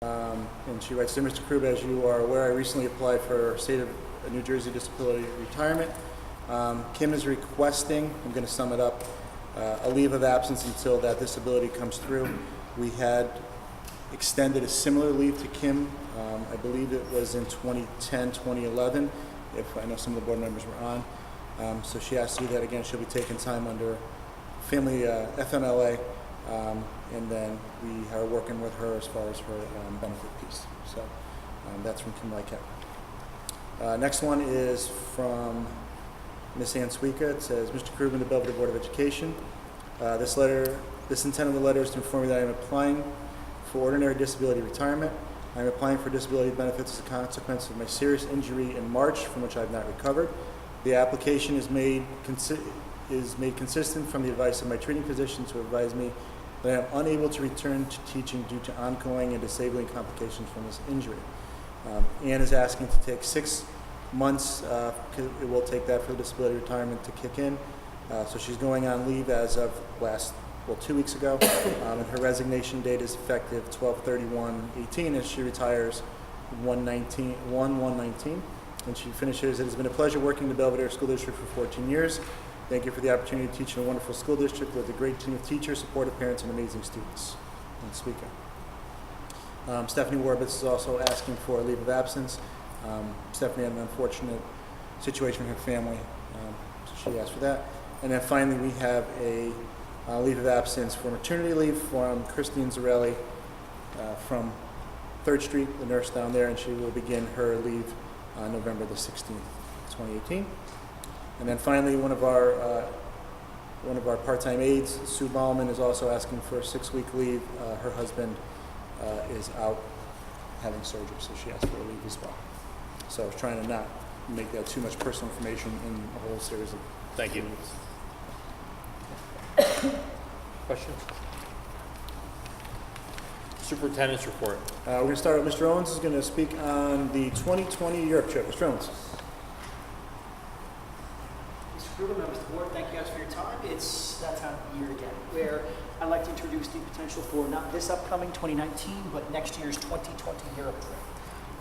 And she writes, "Dear Mr. Krug, as you are aware, I recently applied for State of New Jersey Disability Retirement. Kim is requesting, I'm going to sum it up, a leave of absence until that disability comes through. We had extended a similar leave to Kim, I believe it was in 2010, 2011, if I know some of the board members were on. So she asked to do that again. She'll be taking time under family FMLA, and then we are working with her as far as her benefit piece. So that's from Kim Lyket. Next one is from Ms. Ann Sweeka. It says, "Mr. Krugman, the Belvidere Board of Education. This intent of the letter is to inform you that I am applying for ordinary disability retirement. I am applying for disability benefits as a consequence of my serious injury in March, from which I have not recovered. The application is made consistent from the advice of my treating physicians who advised me that I am unable to return to teaching due to ongoing and disabling complications from this injury. Ann is asking to take 6 months, it will take that for the disability retirement to kick in. So she's going on leave as of 2 weeks ago, and her resignation date is effective 12/31/18 as she retires 1/1/19. And she finishes, "It has been a pleasure working in the Belvidere School District for 14 years. Thank you for the opportunity to teach in a wonderful school district with a great team of teachers, supportive parents, and amazing students." Next weekend. Stephanie Warbitz is also asking for a leave of absence. Stephanie had an unfortunate situation with her family, so she asked for that. And then finally, we have a leave of absence for maternity leave from Christine Zarelli from 3rd Street, the nurse down there, and she will begin her leave on November the 16th, 2018. And then finally, one of our part-time aides, Sue Ballman, is also asking for a 6-week leave. Her husband is out having surgery, so she asked for a leave as well. So I was trying to not make that too much personal information in a whole series of Thank you. Questions? Superintendent's report. We're going to start with Mr. Owens is going to speak on the 2020 Europe trip. Mr. Owens. Mr. Krugman, members of the board, thank you guys for your time. It's that time of year again where I'd like to introduce the potential for not this upcoming 2019, but next year's 2020 Europe trip.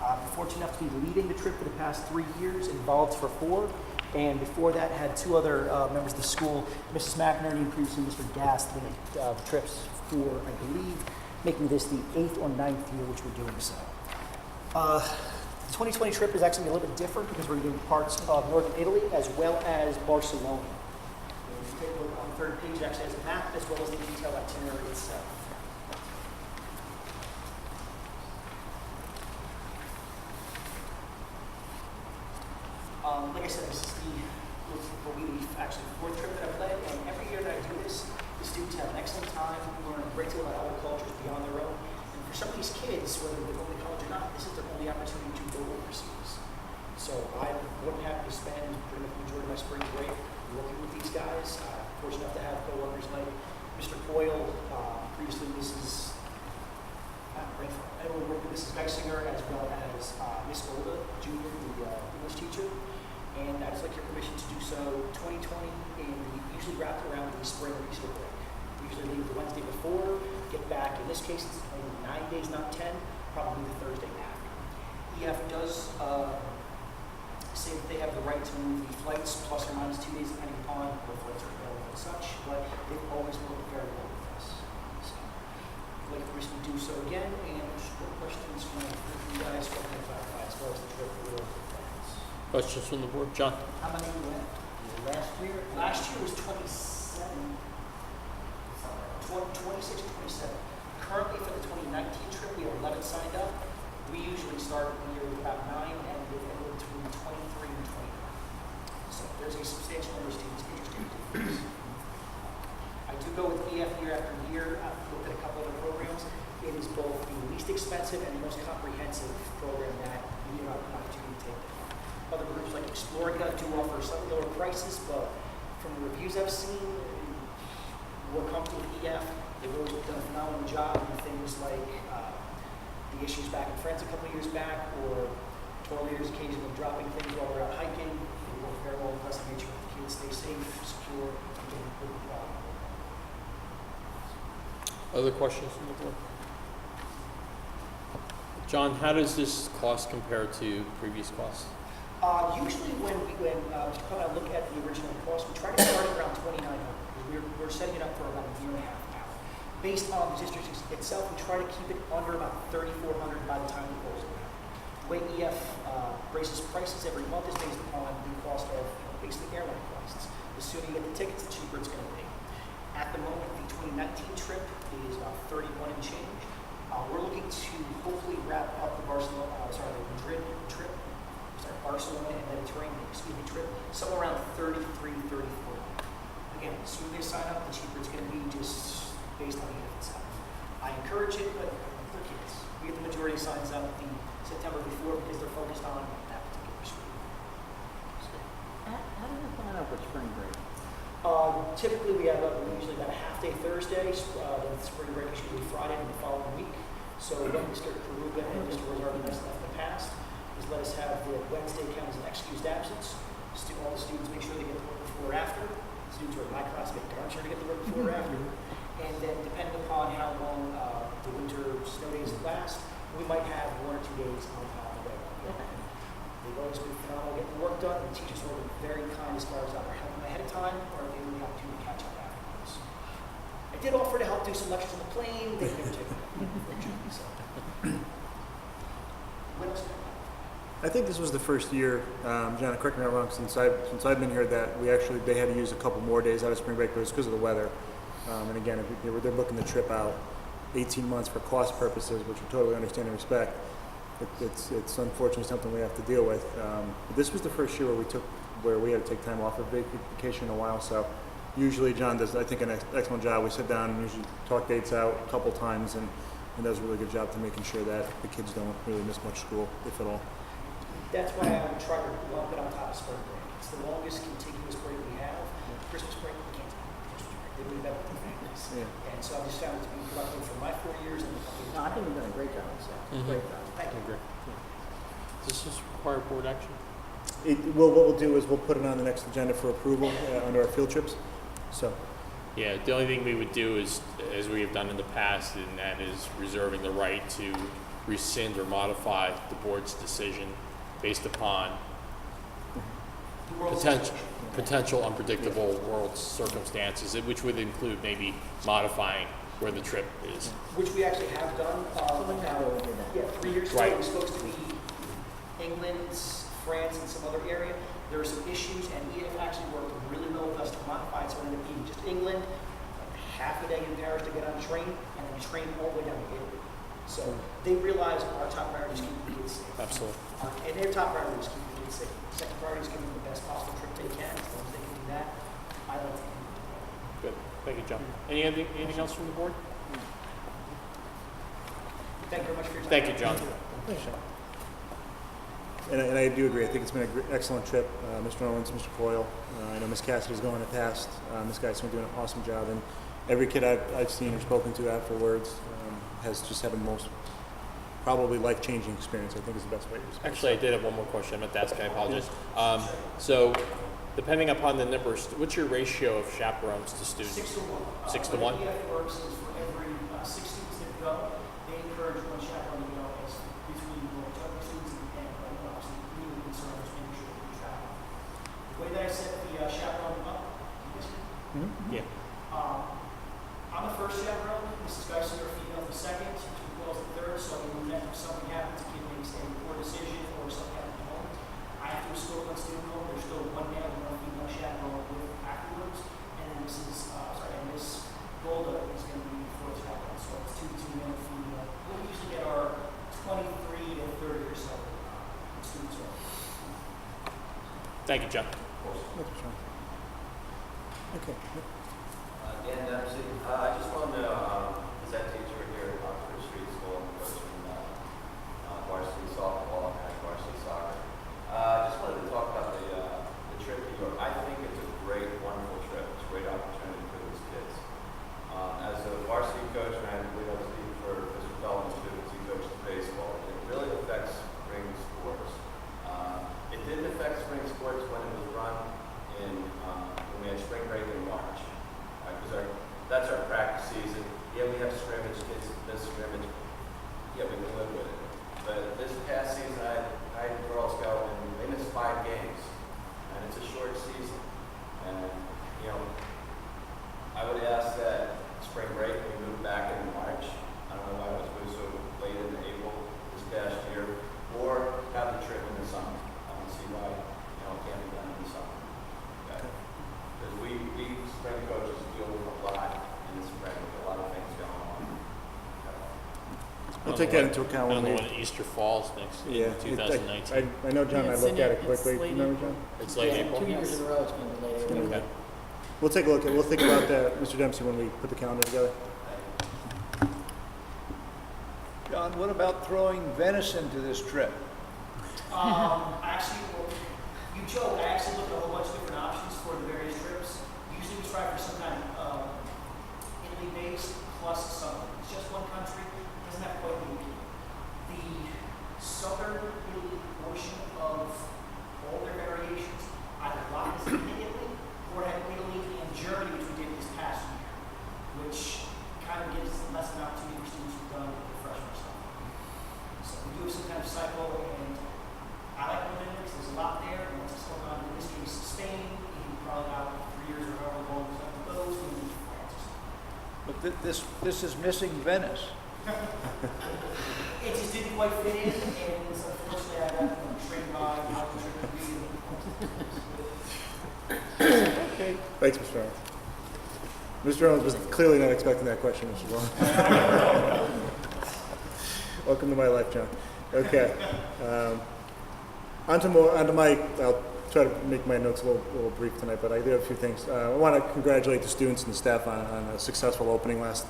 I'm fortunate enough to be leading the trip for the past 3 years, involved for 4. And before that, had 2 other members of the school, Mrs. McInerney and previously Mr. Gast, leading trips for, I believe, making this the 8th or 9th year which we're doing so. The 2020 trip is actually a little bit different because we're doing parts of northern Italy as well as Barcelona. And if you take a look on the 3rd page, it actually has a map as well as the detailed itinerary itself. Like I said, this is what we actually 4th trip that I've led, and every year that I do this, the students have an excellent time, learn a great deal about other cultures beyond their own. And for some of these kids, whether they're going to college or not, this is their only opportunity to go overseas. So I'm more than happy to spend pretty much the majority of my spring break working with these guys. Fortunate enough to have co-workers like Mr. Coyle, previously Mrs. I worked with Mrs. Geisinger as well as Miss Golda, Junior, the English teacher. And I'd just like your permission to do so 2020, and we usually wrap it around the spring or Easter break. We usually leave the Wednesday before, get back. In this case, it's only 9 days, not 10, probably the Thursday after. EF does say that they have the right to move the flights plus or minus 2 days, depending upon what flights are available and such, but they've always worked very well with us. So I'd like permission to do so again, and what questions from you guys what can I clarify as far as the trip for Questions from the board? John? How many went last year? Last year was 27. 26 or 27. Currently for the 2019 trip, we have 11 signed up. We usually start the year with about 9 and we're able between 23 and 29. So there's a substantial number of students interested in doing this. I do go with EF year after year. I've looked at a couple other programs. It is both the least expensive and the most comprehensive program that we have an opportunity to take. Other groups like Exploring do offer slightly lower prices, but from the reviews I've seen, we're comfortable with EF. They've always done a phenomenal job in things like the issues back in France a couple of years back, or tour leaders occasionally dropping things while they're out hiking. They work very well with us to make sure the kids stay safe, secure, and getting good quality. Other questions from the board? John, how does this cost compare to previous costs? Usually when Mr. Cohen and I look at the original cost, we try to start at around $2,900. We're setting it up for about a year and a half now. Based on the district itself, we try to keep it under about $3,400 by the time it rolls around. The way EF raises prices every month is based upon the cost of basically airline costs. The sooner you get the tickets, the cheaper it's going to be. At the moment, the 2019 trip is about 31 and change. We're looking to hopefully wrap up the Madrid trip, Barcelona and Mediterranean, trip, somewhere around 33, 34. Again, the sooner they sign up, the cheaper it's going to be just based on the gift itself. I encourage it, but for kids. We get the majority of signs up the September before because they're focused on that particular school. How do you line up with spring break? Typically, we have usually about a half day Thursday. The spring break is usually Friday in the following week. So what Mr. Karuga and Mr. Rosardi has done in the past is let us have the Wednesday count as an excused absence. All the students make sure they get the work before or after. Students who are in my class make darn sure to get the work before or after. And then depending upon how long the winter snow days last, we might have 1 or 2 days on the way. They've always been phenomenal getting the work done. The teachers are very kind as far as either helping ahead of time or if they really have to catch up afterwards. I did offer to help do some lectures on the plane. They never took it, unfortunately. So. What else? I think this was the first year, John, correct me if I'm wrong, since I've been here that they had to use a couple more days out of spring break, but it was because of the weather. And again, they're looking to trip out 18 months for cost purposes, which we totally understand and respect. It's unfortunately something we have to deal with. But this was the first year where we had to take time off of vacation in a while. So usually John does, I think, an excellent job. We sit down and usually talk dates out a couple times and does a really good job to making sure that the kids don't really miss much school, if at all. That's why I would try to lump it on top of spring break. It's the longest contiguous break we have. Christmas break, we can't take Christmas break. They leave that with the families. Yeah. And so I just found it to be productive for my 4 years and the company. No, I think you've done a great job. So. Great job. Thank you. agree. Does this require board action? What we'll do is we'll put it on the next agenda for approval under our field trips. So, Yeah, the only thing we would do is, as we have done in the past, and that is reserving the right to rescind or modify the board's decision based upon The world's potential unpredictable world circumstances, which would include maybe modifying where the trip is. Which we actually have done. Yeah, 3 years ago, Right. it was supposed to be England, France, and some other area. There were some issues, and EF actually worked really well with us to modify it, so it ended up being just England, half a day in Paris to get on a train, and then train all the way down to Italy. So they realized our top priority is keeping the kids safe. Absolutely. And their top priority is keeping the kids safe. Second priority is giving them the best possible trip they can. As long as they can do that, I like to. Good. Thank you, John. Anything else from the board? Thank you very much for your time. Thank you, John. and I do agree. I think it's been an excellent trip. Mr. Owens, Mr. Coyle, I know Ms. Cassidy's going in the past. This guy's been doing an awesome job, and every kid I've seen or spoken to afterwards has just had the most probably life-changing experience. I think is the best way to describe it. Actually, I did have one more question I meant to ask. I apologize. So, depending upon the numbers, what's your ratio of chaperones to students? 6 to 1. 6 to 1? EF works is for every 6 students that go, they encourage one chaperone to go as between other students and obviously really concerned with making sure that we travel. The way that I set the chaperone up, Yeah. I'm the first chaperone, Mrs. Geisler, female, the second, two girls the third, so when if something happens, a kid makes a poor decision or something happens at home, I have to restore one student home, there's still one male and one female chaperone with afterwards, and then Miss Golda is going to be the fourth chaperone, so it's 2 male and female. We usually get our 23 to 30 or so students home. Thank you, John. Okay. Dan Dempsey. I just wanted to, as that teacher here at Oxford Street School, and coaching varsity softball and varsity soccer. I just wanted to talk about the trip to Europe. I think it's a great, wonderful trip. It's a great opportunity for these kids. As a varsity coach, and I believe I was speaking for Mr. Feldman students, he coaches baseball. It really affects spring sports. It didn't affect spring sports when it was run when we had spring break in March. Because that's our practice season. Yeah, we have scrimmage we'll take that into account On when the we. one at Easter Falls next, Yeah, in 2019. I know John and I It's looked in at it. it quickly. It's Do you late remember, April. John? It's late Yeah, April? 2 years in a row it's been delayed. gonna be- Okay. We'll take a look at, we'll think about that, Mr. Dempsey, when we put the calendar together. John, what about throwing Venice into this trip? Actually, well, you joke, I actually looked at a whole bunch of different options for the various trips. Usually we try for some kind of Italy-based plus something. It's just one country, doesn't have quite the southern Italy portion of all their variations, either lock us in Italy or have Italy and Germany, which we did this past year, which kind of gives less an opportunity for students who've done the freshman stuff. So we do have some kind of cycle, and I like the Olympics. There's a lot there, and once it's going on, in this case, Spain, even probably out 3 years or however long it's up goes, we need France or something. But this is missing Venice. It just didn't quite fit in, and so unfortunately I got trained by how to Okay. Thanks, Mr. Owens. Mr. Owens was clearly not expecting that question, Mr. Long. Welcome to my life, John. Okay. Onto my, I'll try to make my notes a little brief tonight, but I do have a few things. I want to congratulate the students and the staff on a successful opening last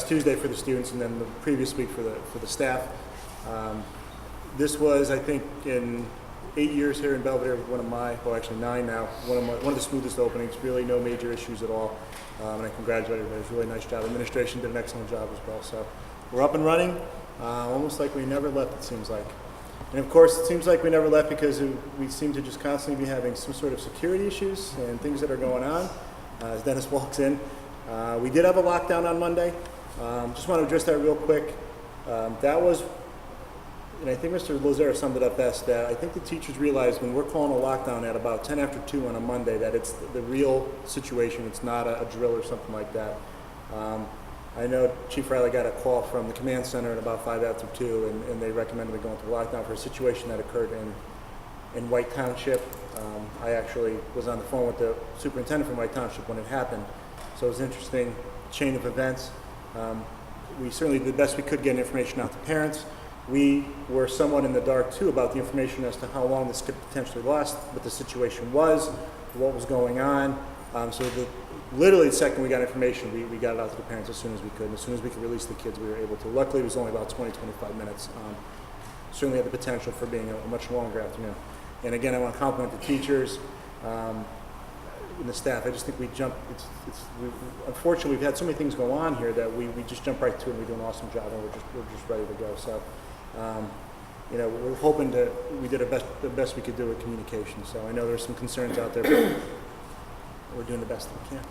Tuesday for the students, and then the previous week for the staff. This was, I think, in 8 years here in Belvidere, one of my, well, actually 9 now, one of the smoothest openings. Really, no major issues at all, and I congratulate everybody. It was a really nice job. Administration did an excellent job as well. So we're up and running, almost like we never left. It seems like. And of course, it seems like we never left because we seem to just constantly be having some sort of security issues and things that are going on. As Dennis walks in, we did have a lockdown on Monday. Just want to address that real quick. That was, and I think Mr. Lazare summed it up best, that I think the teachers realized when we're calling a lockdown at about 10 after 2 on a Monday that it's the real situation. It's not a drill or something like that. I know Chief Riley got a call from the command center at about 5 after 2, and they recommended we go into lockdown for a situation that occurred in White Township. I actually was on the phone with the superintendent from White Township when it happened, so it was an interesting chain of events. We certainly did the best we could getting information out to parents. We were somewhat in the dark too about the information as to how long this could potentially last, what the situation was, what was going on. So literally the second we got information, we got it out to the parents as soon as we could. And as soon as we could release the kids, we were able to. Luckily, it was only about 20-25 minutes. Certainly had the potential for being a much longer afternoon. And again, I want to compliment the teachers and the staff. I just think we jumped. Unfortunately, we've had so many things go on here that we just jump right to it and we do an awesome job, and we're just ready to go. So, we're hoping we did the best we could do with communication. So I know there's some concerns out there, but we're doing the best that we can.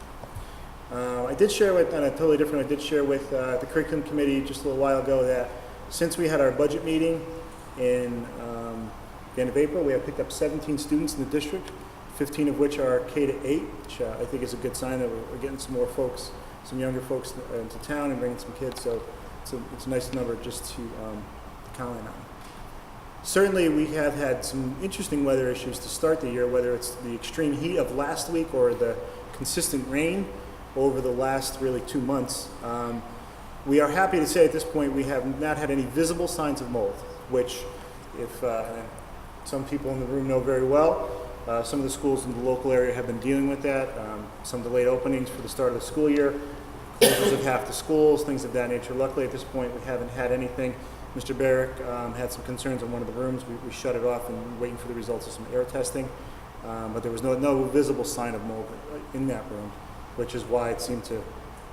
I did share with, on a totally different, I did share with the curriculum committee just a little while ago that since we had our budget meeting in the end of April, we have picked up 17 students in the district, 15 of which are K-8, which I think is a good sign that we're getting some more folks, some younger folks into town and bringing some kids. So it's a nice number just to comment on. Certainly, we have had some interesting weather issues to start the year, whether it's the extreme heat of last week or the consistent rain over the last really 2 months. We are happy to say at this point we have not had any visible signs of mold, which if some people in the room know very well, some of the schools in the local area have been dealing with that. Some delayed openings for the start of the school year, closures of half the schools, things of that nature. Luckily, at this point, we haven't had anything. Mr. Barrick had some concerns in one of the rooms. We shut it off and we're waiting for the results of some air testing. But there was no visible sign of mold in that room, which is why it seemed to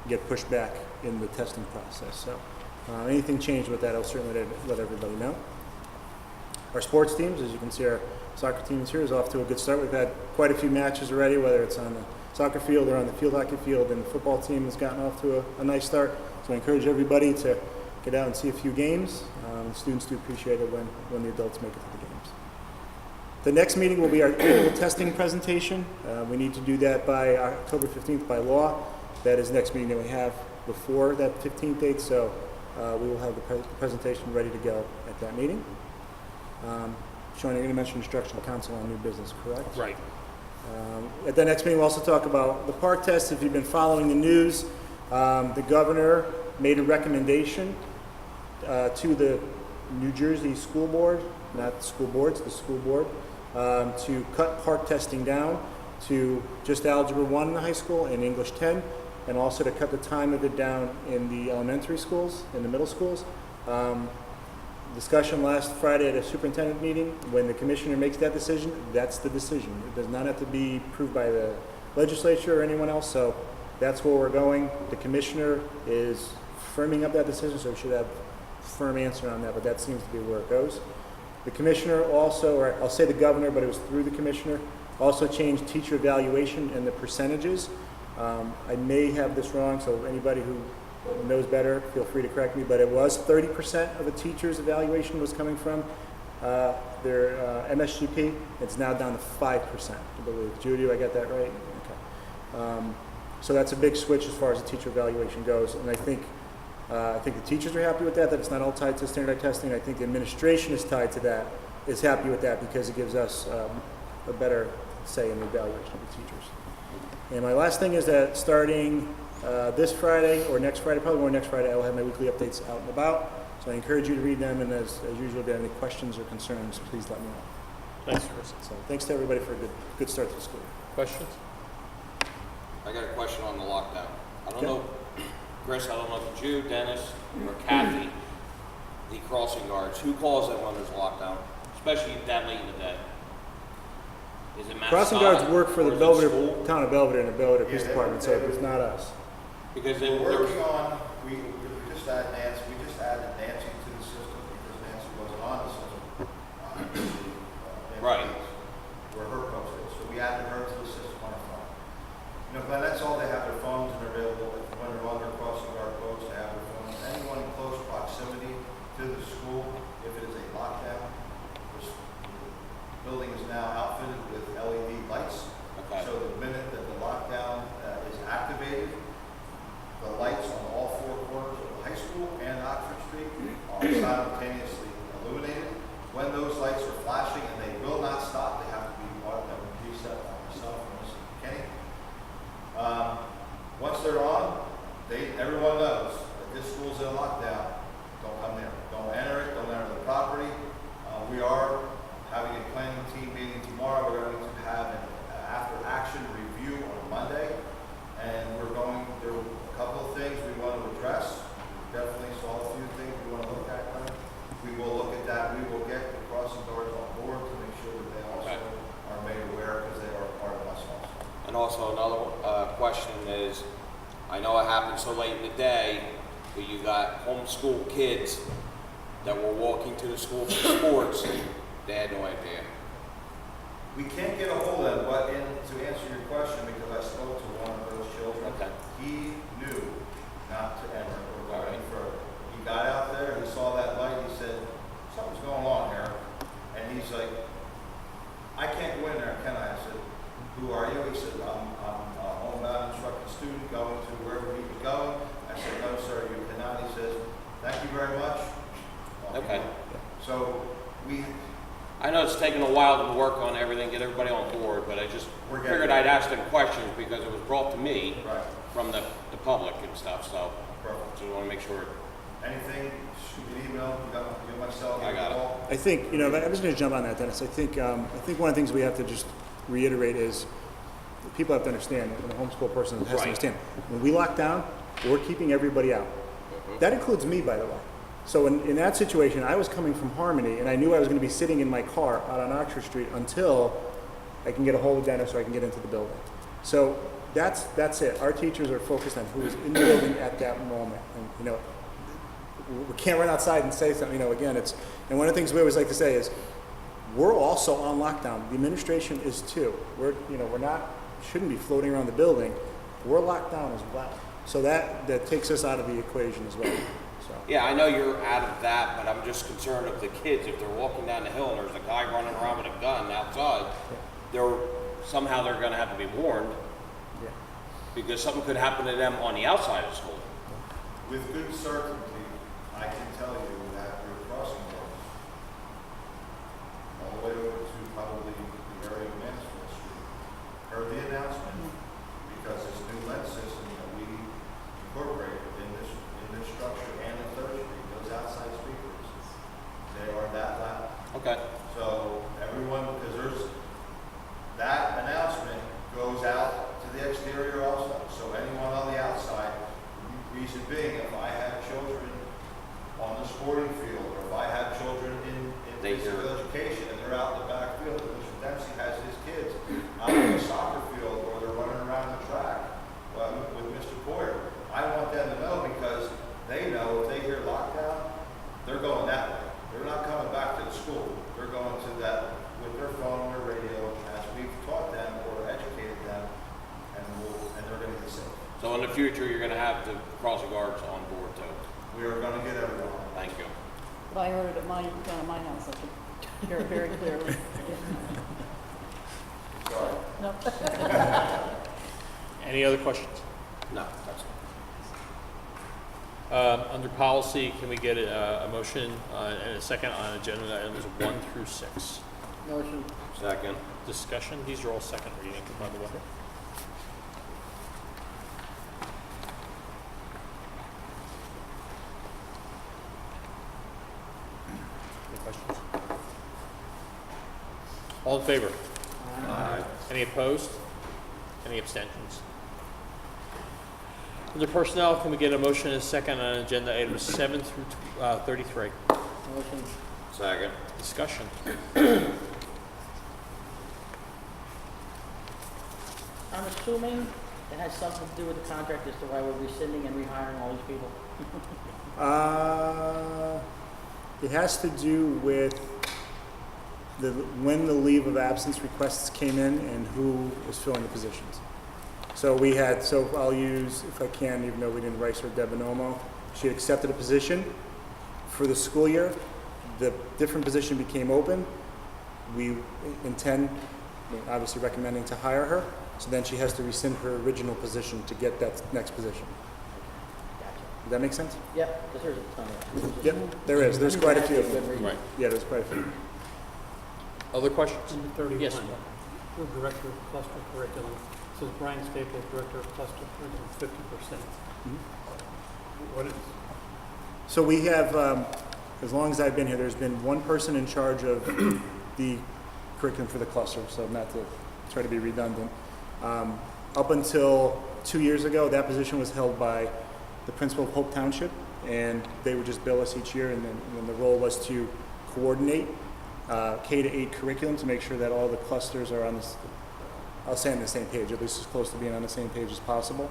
get pushed back in the testing process. So anything changed with that, I'll certainly let everybody know. Our sports teams, as you can see, our soccer team is here, is off to a good start. We've had quite a few matches already, whether it's on the soccer field or on the field hockey field, and the football team has gotten off to a nice start. So I encourage everybody to get out and see a few games. Students do appreciate it when the adults make it to the games. The next meeting will be our annual testing presentation. We need to do that by October 15th by law. That is the next meeting that we have before that 15th date, so we will have the presentation ready to go at that meeting. Sean, you're going to mention instructional council on new business, correct? Right. At the next meeting, we'll also talk about the park test. If you've been following the news, the governor made a recommendation to the New Jersey School Board, not the school boards, the school board, to cut park testing down to just Algebra 1 in the high school and English 10, and also to cut the time of it down in the elementary schools, in the middle schools. Discussion last Friday at a superintendent meeting, when the commissioner makes that decision, that's the decision. It does not have to be approved by the legislature or anyone else, so that's where we're going. The commissioner is firming up that decision, so we should have a firm answer on that, but that seems to be where it goes. The commissioner also, or I'll say the governor, but it was through the commissioner, also changed teacher evaluation and the percentages. I may have this wrong, so anybody who knows better, feel free to correct me, but it was 30% of a teacher's evaluation was coming from their MSGP. It's now down to 5%, I believe. Judy, I got that right? Okay. So that's a big switch as far as the teacher evaluation goes, and I think the teachers are happy with that it's not all tied to standardized testing. I think the administration is tied to that, is happy with that because it gives us a better say in the evaluation of the teachers. And my last thing is that starting this Friday or next Friday, probably more next Friday, I will have my weekly updates out and about. So I encourage you to read them, and as usual, if you have any questions or concerns, please let me know. Thanks, Chris. So thanks to everybody for a good start to the school year. Questions? I got a question on the lockdown. I don't Okay. know, Chris, I don't know if it's you, Dennis, or Kathy, the crossing guards, who calls them when there's a lockdown, especially that late in the day? Is it Matt Crossing Sonic, guards work for the or is it Belvidere, school? town of Belvidere and the Belvidere Police Yeah, Department, so it's not us. Because We're then there's, working on, we just added Nancy to the system because Nancy wasn't on the system. Right. Where her post is, so we added her to the system on our phone. You know, Glenn, that's all they have, their phones, and they're available when they're on their crossing guard post, to have their phones. Anyone in close proximity to the school, if it is a lockdown, the building is now outfitted with LED lights. okay, So the minute that the lockdown is activated, the lights on all four corners of the high school and Oxford Street are simultaneously illuminated. When those lights are flashing, and they will not stop, they have to be reset by myself and Mr. Kenny. Once they're on, everyone knows that this school's in lockdown. Don't come there. Don't enter it. Don't enter the property. We are having a planning team meeting tomorrow. We're going to have an after-action review on Monday, and there are a couple of things we want to address. We definitely saw a few things we want to look at. We will look at that. We will get the crossing guards on board to make sure that they also Okay. are made aware, because they are a part of us also. and also another question is, I know it happened so late in the day, but you got homeschool kids that were walking to the school for sports, they had no idea. We can't get a hold of them, but to answer your question, because I spoke to one of those children, Okay. he knew not to enter or go All any right. further. He got out there, he saw that light, he said, something's going on here. And he's like, I can't go in there, can I? I said, who are you? He said, I'm a homebound instructing student going to wherever he was going. I said, no, sir, you cannot. He says, thank you very much. Okay. So I know it's taken a while to work on everything, get everybody on board, but I just We're getting figured there. I'd ask them questions because it was brought to me right, from the public and stuff, so perfect. just want to make sure. Anything, shoot me an email, you got myself, I got it. call. I think, I'm just going to jump on that, Dennis. I think one of the things we have to just reiterate is that people have to understand, and the homeschool person has to Right. understand, when we lock down, we're keeping everybody out. That includes me, by the way. So in that situation, I was coming from Harmony, and I knew I was going to be sitting in my car out on Oxford Street until I can get a hold of Dennis or I can get into the building. So that's it. Our teachers are focused on who is in the building at that moment. And, we can't run outside and say something, again, and one of the things we always like to say is, we're also on lockdown. The administration is too. We're shouldn't be floating around the building. We're locked down as well. So that takes us out of the equation as well. So. Yeah, I know you're out of that, but I'm just concerned of the kids. If they're walking down the hill and there's a guy running around with a gun outside, somehow they're going to have to be warned Yeah. because something could happen to them on the outside of school. With good certainty, I can tell you that your crossing guards, all the way over to probably the area of Mansfield Street, heard the announcement, because this new lens system that we incorporated in this structure and in Third Street, those outside Okay. So everyone, because that announcement goes out to the exterior also. So anyone on the outside, reason being, if I have children on the sporting field, or if I have children in They physical hear. education and they're out in the back field, and Mr. Dempsey has his kids out on the soccer field, or they're running around the track with Mr. Poyer, I want them to know, because they know if they hear lockdown, they're going that way. They're not coming back to the school. They're going to that with their phone or radio, as we've taught them or educated them, and they're going to be safe. So in the future, you're gonna have the crossing guards on board too. We are going to get everyone. Thank you. But I heard it at down at my house, I could hear it very clearly. Sorry. No. Any other questions? No, that's Under policy, can we get a motion and a second on agenda items 1 through 6? Motion. second. Discussion, these are all second reading, by the way. Any questions? All in favor? Aye. Any opposed? Any abstentions? Under personnel, can we get a motion and a second on agenda items 7 through 33? Motion. Second. Discussion. I'm assuming it has something to do with the contract as to why we're rescinding and rehiring all these people. It has to do with when the leave of absence requests came in and who was filling the positions. So I'll use, if I can, even though we didn't Rice or Debonomo, she had accepted a position for the school year. The different position became open. We intend, obviously recommending to hire her. So then she has to rescind her original position to get that next position. Gotcha. Does that make sense? Yep, because there's a ton of it. Yep, there is. There's quite a few of Good them. reason. Right. Yeah, there's quite a few. Other questions? Number 31. Yes. For Director of Cluster Curriculum, it says Brian Staples, Director of Cluster Curriculum, 50%. What is, So we have, as long as I've been here, there's been one person in charge of the curriculum for the cluster, so not to try to be redundant. Up until 2 years ago, that position was held by the principal of Hope Township, and they would just bill us each year, and then the role was to coordinate K-8 curriculum to make sure that all the clusters are on this, I'll say on the same page, at least as close to being on the same page as possible.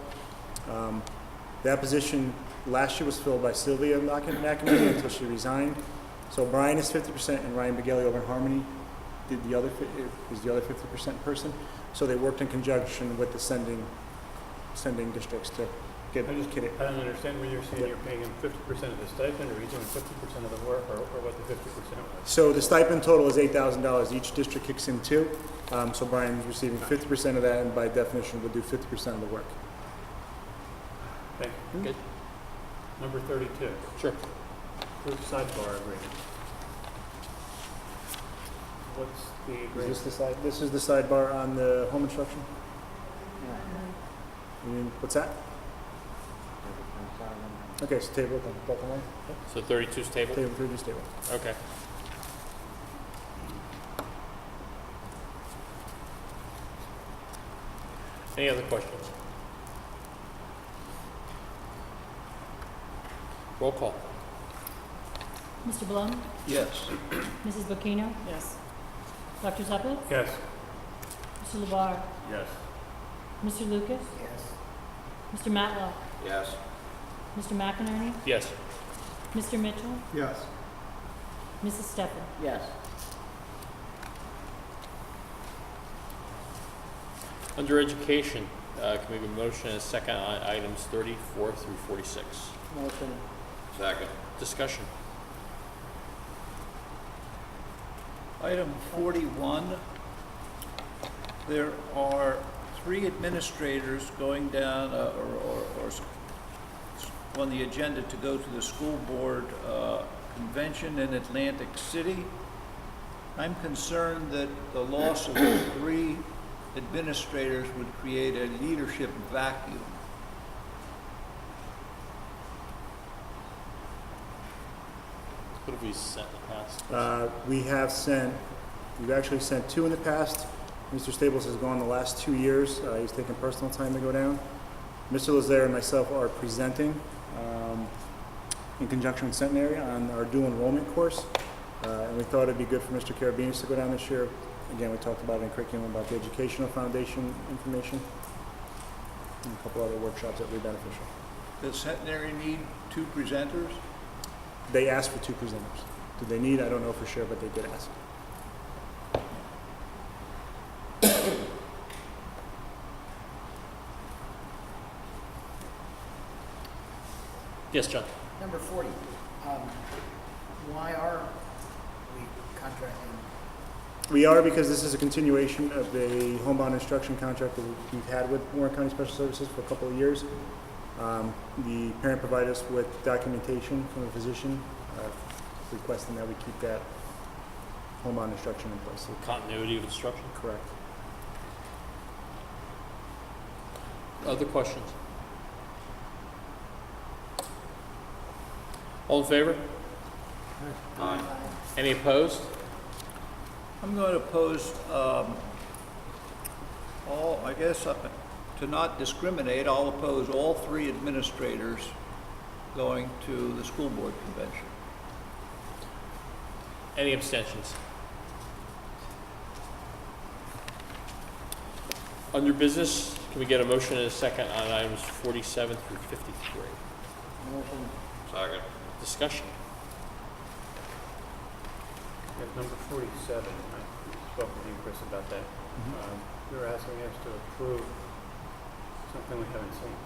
That position last year was filled by Sylvia McInerney until she resigned. So Brian is 50% and Ryan Begelli over in Harmony is the other 50% person. So they worked in conjunction with the sending districts to get I K-8. don't understand when you're saying you're paying him 50% of the stipend, or he's doing 50% of the work, or what the 50% was? So the stipend total is $8,000. Each district kicks in 2. So Brian's receiving 50% of that, and by definition will do 50% of the work. Thank you. Good. Number 32, Sure. approved sidebar agreement. What's the Is agreement? this is the sidebar on the home instruction? What's that? Okay, so table, bottom line. So 32 is table? Table, 3 table. Okay. Any other questions? Roll call. Mr. Blum? Yes. Mrs. Bocchino? Yes. Dr. Zeppet? Yes. Mr. LeVar? Yes. Mr. Lucas? Yes. Mr. Matlock? Yes. Mr. McInerney? Yes. Mr. Mitchell? Yes. Mrs. Stepper? Yes. Under education, can we have a motion and a second on items 34 through 46? Motion. Second. Discussion. Item 41, there are 3 administrators going down, or on the agenda to go to the school board convention in Atlantic City. I'm concerned that the loss of 3 administrators would create a leadership vacuum. What have we sent in the past? We've actually sent 2 in the past. Mr. Staples has gone the last 2 years. He's taken personal time to go down. Mr. Lazare and myself are presenting in conjunction with Centenary on our dual enrollment course. And we thought it'd be good for Mr. Carabinas to go down this year. Again, we talked about it in curriculum about the educational foundation information and a couple other workshops that would be beneficial. Does Centenary need 2 presenters? They asked for 2 presenters. Did they need? I don't know for sure, but they did ask. Yes, John? Number 40, why are we contracting? We are because this is a continuation of a homebound instruction contract that we've had with Warren County Special Services for a couple of years. The parent provided us with documentation from a physician requesting that we keep that homebound instruction in place. Continuity of instruction? Correct. Other questions? All in favor? Aye. Any opposed? I'm going to oppose to not discriminate, I'll oppose all 3 administrators going to the school board convention. Any abstentions? Under business, can we get a motion and a second on items 47 through 53? Motion. Second. Discussion. At number 47, I spoke with you, Chris, about that. You're asking us to approve something we haven't seen.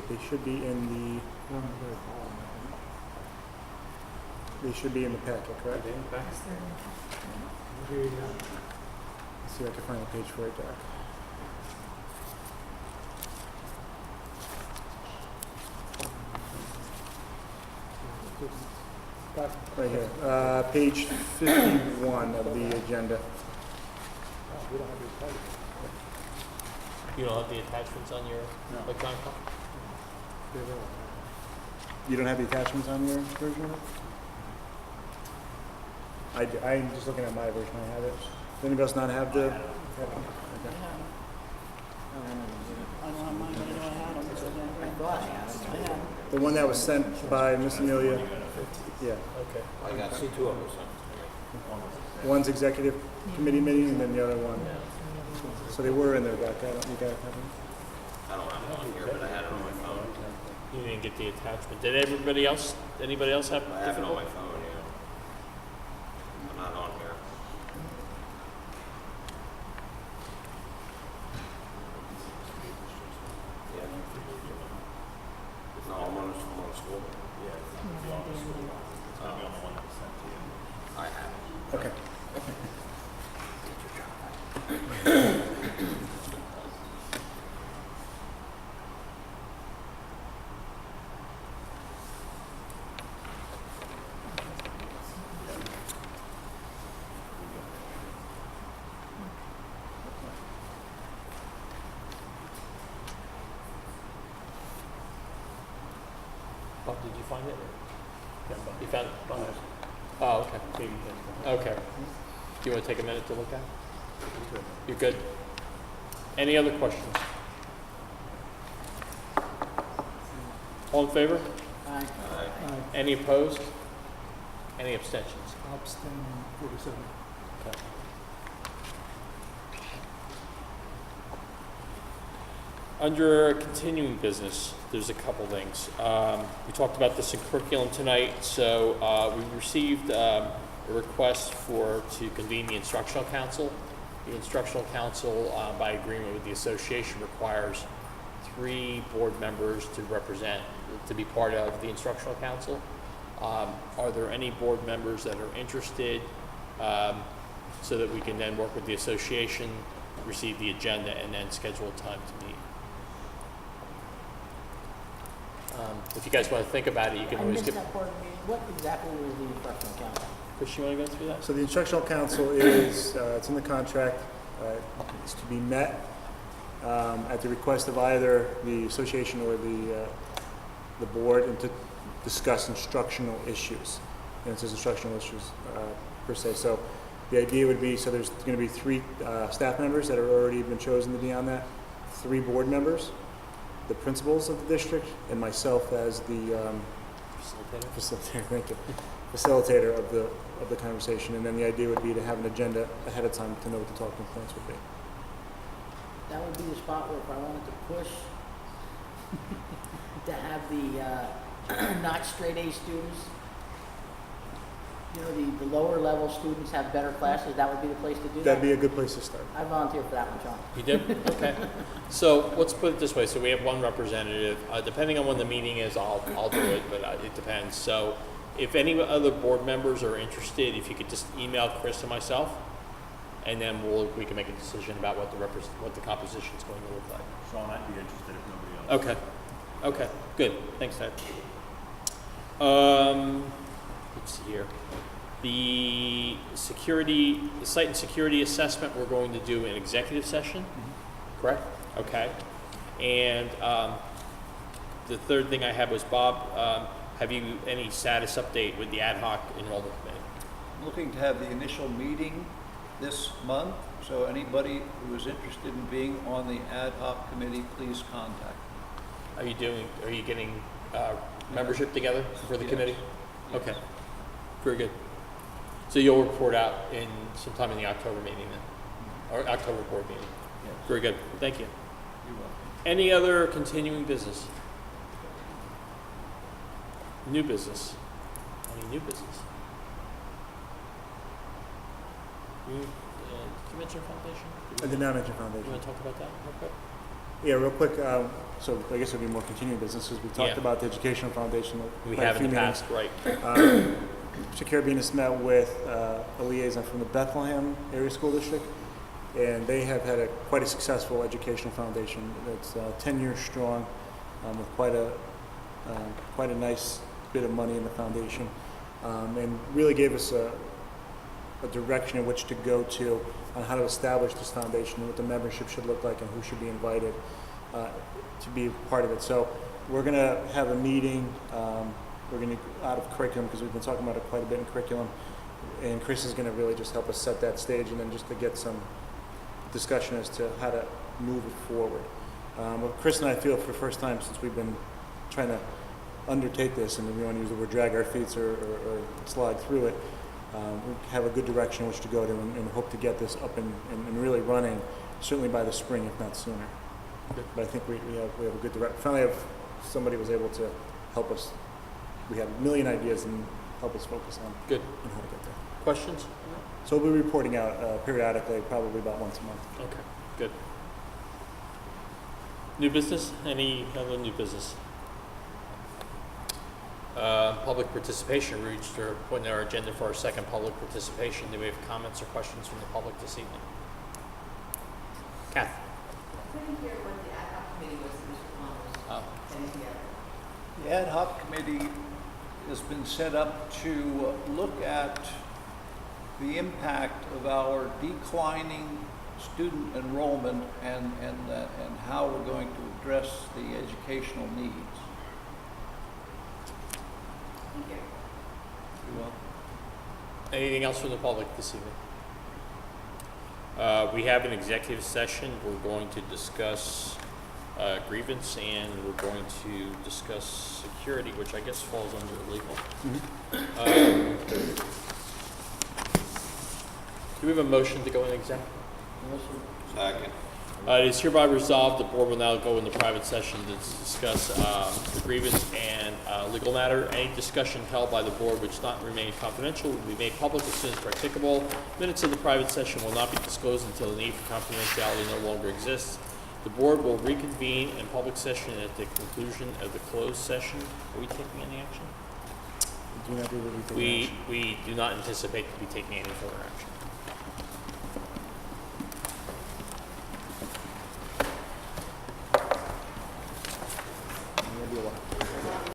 They should be in the. They should be in the packet, correct? In fact, Let's see if I can find a page for it, Doc. Right here, page 51 of the agenda. You don't have the attachments on your electronic copy? You don't have the attachments on your version of it? I'm just looking at my version, I have it. Does anybody else not have the? Okay. I don't have mine, but I know I had them. I thought I had them. I had them. The one that was sent by Miss Amelia? Yeah. Okay. I got 2 of them. One's executive committee meeting and then the other one. So they were in there, Doc. You got it? I don't have it on here, but I had it on my phone. You didn't get the attachment. Did anybody else have I have it on difficulty? my phone, yeah. I'm not on here. Yeah. No, I'm on school. I have it. Okay. Bob, did you find it? You found it? Oh, okay. Okay. Do you want to take a minute to look at it? You're good? Any other questions? All in favor? Aye. Any opposed? Any abstentions? abstain 47. Okay. Under continuing business, there's a couple things. We talked about this in curriculum tonight, so we received a request to convene the instructional council. The instructional council, by agreement with the association, requires 3 board members to be part of the instructional council. Are there any board members that are interested, so that we can then work with the association, receive the agenda, and then schedule a time to meet? If you guys want to think about it, you can I always missed get. that part. What exactly was the instructional council? Chris, you want to go through that? So the instructional council is, it's in the contract, it's to be met at the request of either the association or the the board and to discuss instructional issues. And it says instructional issues per se. So the idea would be, so there's going to be 3 staff members that have already been chosen to be on that, 3 board members, the principals of the district, and myself as the facilitator. Thank you. Facilitator of the conversation. And then the idea would be to have an agenda ahead of time to know what the talking points would be. That would be the spot where if I wanted to push to have the not straight A students, you know, the lower level students have better classes, that would be the place to do that? That'd be a good place to start. I volunteer for that one, John. You did? Okay. So let's put it this way. So we have 1 representative. Depending on when the meeting is, I'll do it, but it depends. So if any other board members are interested, if you could just email Chris and myself, and then we can make a decision about what the composition is going to look like. Sean, I'd be interested if nobody else. Okay. Okay. Good. Thanks, Ted. Let's see here. The site and security assessment, we're going to do an executive session, correct? Okay. And the third thing I had was, Bob, have you any status update with the ad hoc enrollment committee? Looking to have the initial meeting this month, so anybody who is interested in being on the ad hoc committee, please contact me. Are you getting membership together for the committee? Yes. Okay. Very good. So you'll report out sometime in the October meeting then, or October board meeting. Yes. Very good. Thank you. You're welcome. Any other continuing business? New business? Any new business? Did you mention foundation? I did not mention You foundation. want to talk about that real quick? Yeah, real quick. So I guess it would be more continuing businesses. We talked Yeah. about the educational foundation. We quite a have in few the meetings. past, right? Shakira Venus met with a liaison from the Bethlehem Area School District, and they have had quite a successful educational foundation that's 10 years strong, with quite a nice bit of money in the foundation, and really gave us a direction in which to go to on how to establish this foundation, what the membership should look like, and who should be invited to be part of it. So we're going to have a meeting. We're going to out of curriculum because we've been talking about it quite a bit in curriculum, and Chris is going to really just help us set that stage, and then just to get some discussion as to how to move it forward. But Chris and I feel for the first time since we've been trying to undertake this, and we want to use the word drag our feet or slide through it, we have a good direction in which to go to, and hope to get this up and really running, certainly by the spring, if not sooner. Good. But I think we have a good direction. Finally, somebody was able to help us. We had a million ideas and help us focus on Good. how to get there. Questions? So we'll be reporting out periodically, probably about once a month. Okay, good. New business? Any other new business? Public participation. We reached our point in our agenda for our second public participation. Do we have comments or questions from the public this evening? Kath? I couldn't hear what the ad hoc committee was that Mr. Plum was putting together. The ad hoc committee has been set up to look at the impact of our declining student enrollment and how we're going to address the educational needs. Thank you. You're welcome. Anything else from the public this evening? We have an executive session. We're going to discuss grievance, and we're going to discuss security, which I guess falls under legal. Do we have a motion to go in exec? Second. It is hereby resolved, the board will now go into private session to discuss the grievance and legal matter. Any discussion held by the board which not remain confidential will be made public as soon as practicable. Minutes of the private session will not be disclosed until the need for confidentiality no longer exists. The board will reconvene in public session at the conclusion of the closed session. Are we taking any action? Do not do what we think. We do not anticipate to be taking any further action.